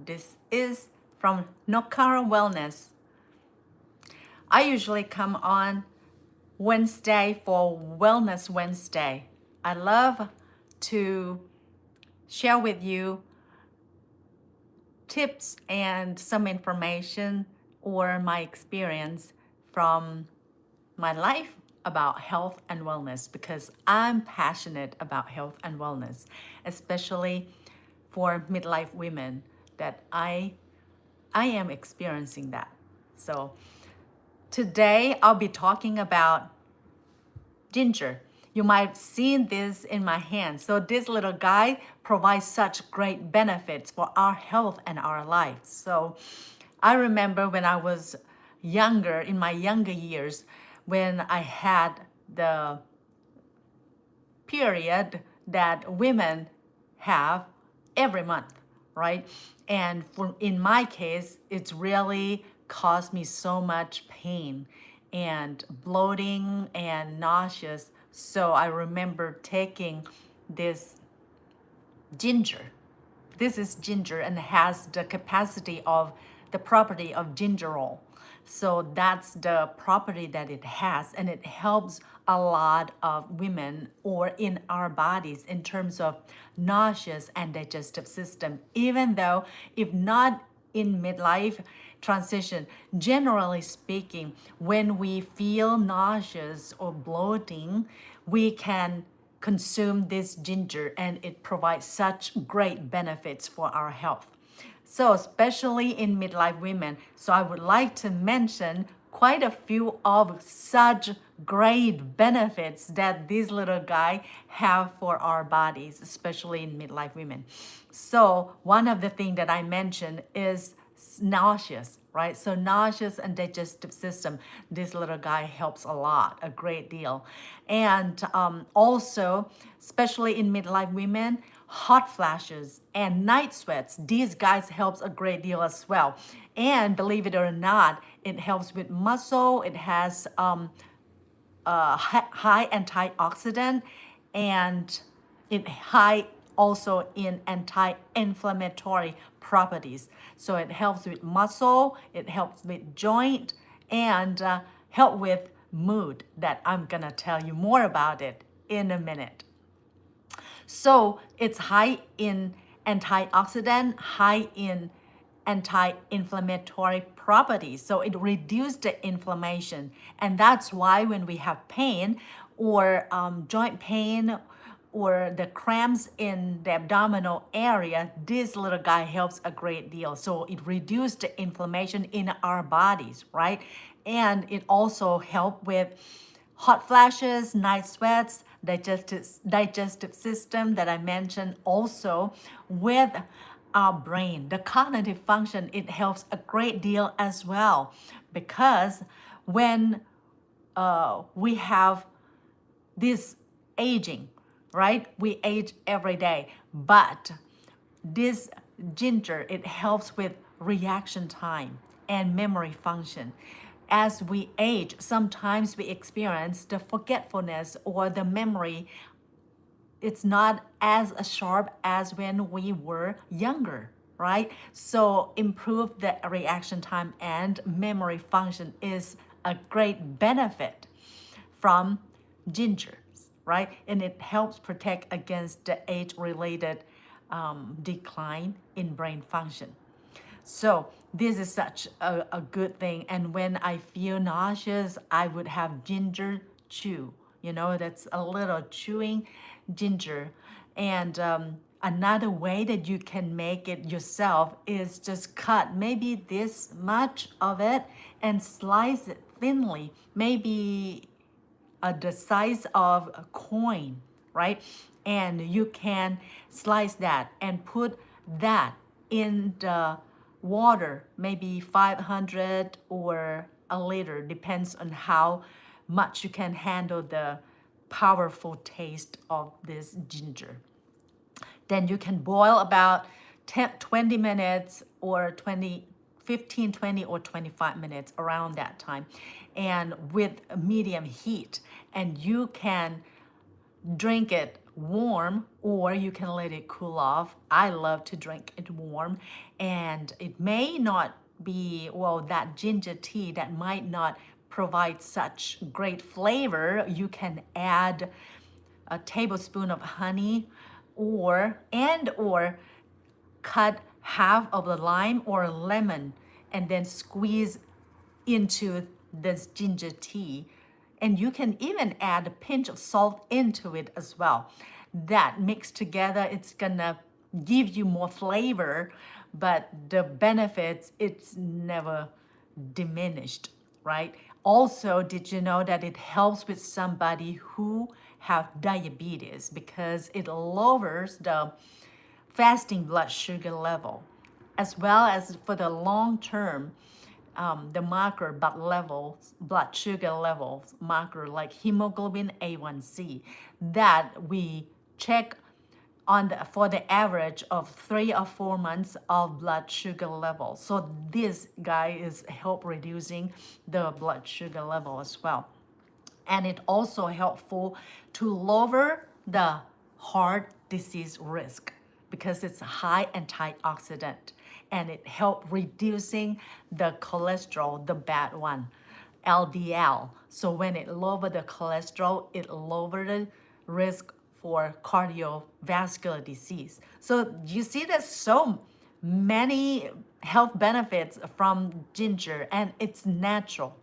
This is from Nokara Wellness. I usually come on Wednesday for Wellness Wednesday. I love to share with you tips and some information or my experience from my life about health and wellness because I'm passionate about health and wellness, especially for midlife women that I am experiencing that. So today I'll be talking about ginger. You might have seen this in my hand. So this little guy provides such great benefits for our health and our lives. So I remember when I was younger, in my younger years, when I had the period that women have every month, right? And in my case, it's really caused me so much pain and bloating and nauseous. So I remember taking this ginger. This is ginger and has the capacity of the property of gingerol. So that's the property that it has, and it helps a lot of women or in our bodies in terms of nauseous and digestive system. Even though if not in midlife transition, generally speaking, when we feel nauseous or bloating, we can consume this ginger and it provides such great benefits for our health. So especially in midlife women, so I would like to mention quite a few of such great benefits that this little guy have for our bodies, especially in midlife women. So one of the things that I mentioned is nauseous, right? So nauseous and digestive system, this little guy helps a lot, a great deal. And also, especially in midlife women, hot flashes and night sweats, these guys helps a great deal as well. And believe it or not, it helps with muscle. It has high antioxidant and it high also in anti-inflammatory properties. So it helps with muscle, it helps with joint, and help with mood that I'm gonna tell you more about it in a minute. So it's high in antioxidant, high in anti-inflammatory properties. So it reduces the inflammation. And that's why when we have pain or joint pain or the cramps in the abdominal area, this little guy helps a great deal. So it reduces the inflammation in our bodies, right? And it also helps with hot flashes, night sweats, digestive system that I mentioned, also with our brain, the cognitive function, it helps a great deal as well because when we have this aging, right? We age every day, but this ginger, it helps with reaction time and memory function. As we age, sometimes we experience the forgetfulness or the memory. It's not as sharp as when we were younger, right? So improve the reaction time and memory function is a great benefit from ginger, right? And it helps protect against the age-related decline in brain function. So this is such a good thing. And when I feel nauseous, I would have ginger chew. You know, that's a little chewing ginger. And another way that you can make it yourself is just cut maybe this much of it and slice it thinly, maybe the size of a coin, right? And you can slice that and put that in the water, maybe 500 or a liter, depends on how much you can handle the powerful taste of this ginger. Then you can boil about 10, 20 minutes or 15, 20 or 25 minutes around that time and with medium heat. And you can drink it warm, or you can let it cool off. I love to drink it warm, and it may not be, well, that ginger tea that might not provide such great flavor. You can add a tablespoon of honey, or cut half of the lime or lemon and then squeeze into this ginger tea. And you can even add a pinch of salt into it as well. That mixed together, it's gonna give you more flavor, but the benefits, it's never diminished, right? Also, did you know that it helps with somebody who have diabetes because it lowers the fasting blood sugar level, as well as for the long term, the marker blood sugar levels marker like hemoglobin A1C that we check for the average of 3 or 4 months of blood sugar level. So this guy is help reducing the blood sugar level as well. And it also helpful to lower the heart disease risk because it's a high antioxidant, and it help reducing the cholesterol, the bad one, LDL. So when it lower the cholesterol, it lower the risk for cardiovascular disease. So you see there's so many health benefits from ginger, and it's natural,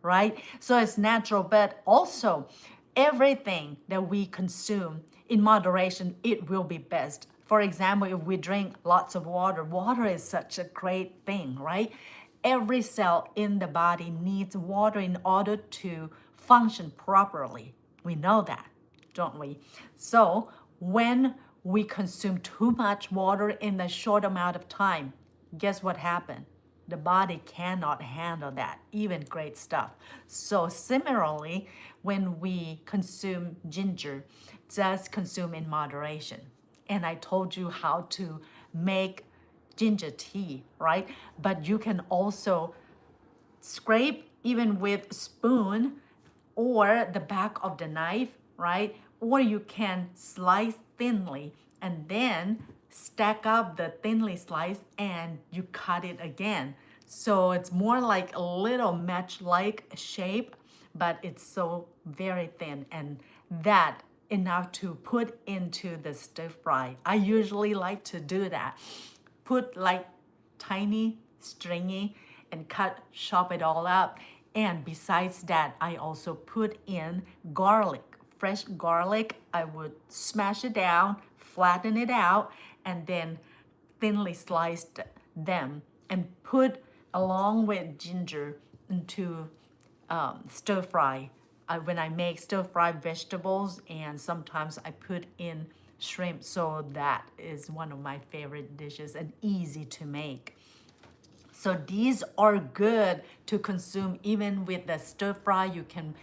right? So it's natural, but also everything that we consume in moderation, it will be best. For example, if we drink lots of water, water is such a great thing, right? Every cell in the body needs water in order to function properly. We know that, don't we? So when we consume too much water in a short amount of time, guess what happened? The body cannot handle that, even great stuff. So similarly, when we consume ginger, just consume in moderation. And I told you how to make ginger tea, right? But you can also scrape even with spoon or the back of the knife, right? Or you can slice thinly and then stack up the thinly sliced and you cut it again. So it's more like a little match-like shape, but it's so very thin, and that enough to put into the stir fry. I usually like to do that. Put like tiny, stringy, and chop it all up. And besides that, I also put in garlic, fresh garlic. I would smash it down, flatten it out, and then thinly slice them and put along with ginger into stir fry. When I make stir fry vegetables, and sometimes I put in shrimp. So that is one of my favorite dishes and easy to make. So these are good to consume even with the stir fry. You can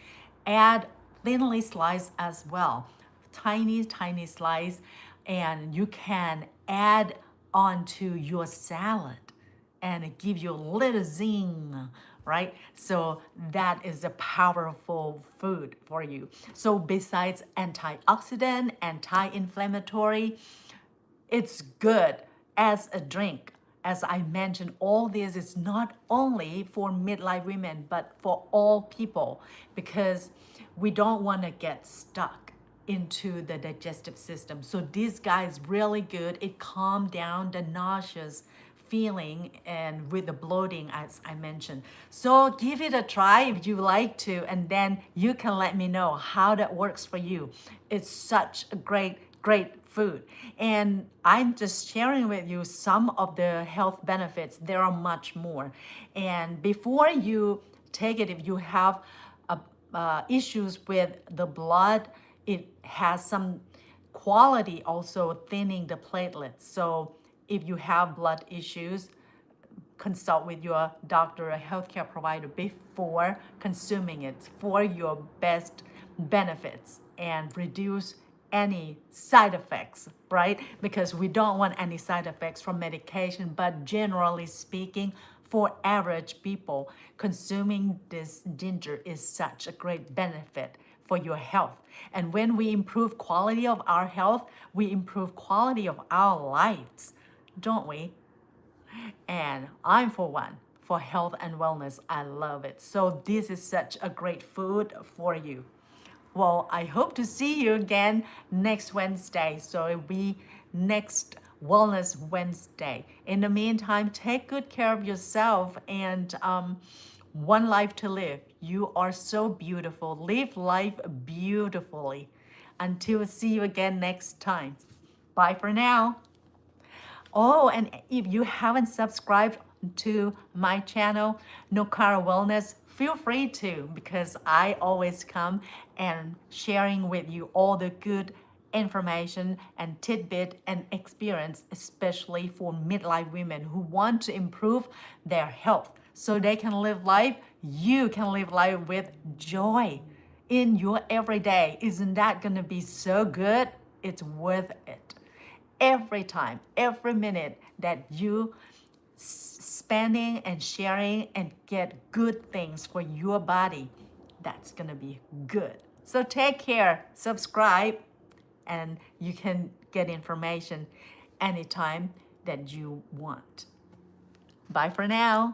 add thinly sliced as well, tiny, tiny slice, and you can add onto your salad and it gives you a little zing, right? So that is a powerful food for you. So besides antioxidant, anti-inflammatory, it's good as a drink. As I mentioned, all this is not only for midlife women, but for all people, because we don't want to get stuck into the digestive system. So this guy is really good. It calms down the nauseous feeling and with the bloating, as I mentioned. So give it a try if you like to, and then you can let me know how that works for you. It's such a great food. And I'm just sharing with you some of the health benefits. There are much more. And before you take it, if you have issues with the blood, it has some quality also thinning the platelets. So if you have blood issues, consult with your doctor or healthcare provider before consuming it for your best benefits and reduce any side effects, right? Because we don't want any side effects from medication, but generally speaking, for average people, consuming this ginger is such a great benefit for your health. And when we improve quality of our health, we improve quality of our lives, don't we? And I'm for one, for health and wellness. I love it. So this is such a great food for you. Well, I hope to see you again next Wednesday. So it'll be next Wellness Wednesday. In the meantime, take good care of yourself and one life to live. You are so beautiful. Live life beautifully. Until see you again next time. Bye for now. Oh, and if you haven't subscribed to my channel, Nokara Wellness, feel free to, because I always come and sharing with you all the good information and tidbit and experience, especially for midlife women who want to improve their health so they can live life. You can live life with joy in your everyday. Isn't that gonna be so good? It's worth it every time, every minute that you spending and sharing and get good things for your body, that's gonna be good. So take care, subscribe, and you can get information anytime that you want. Bye for now.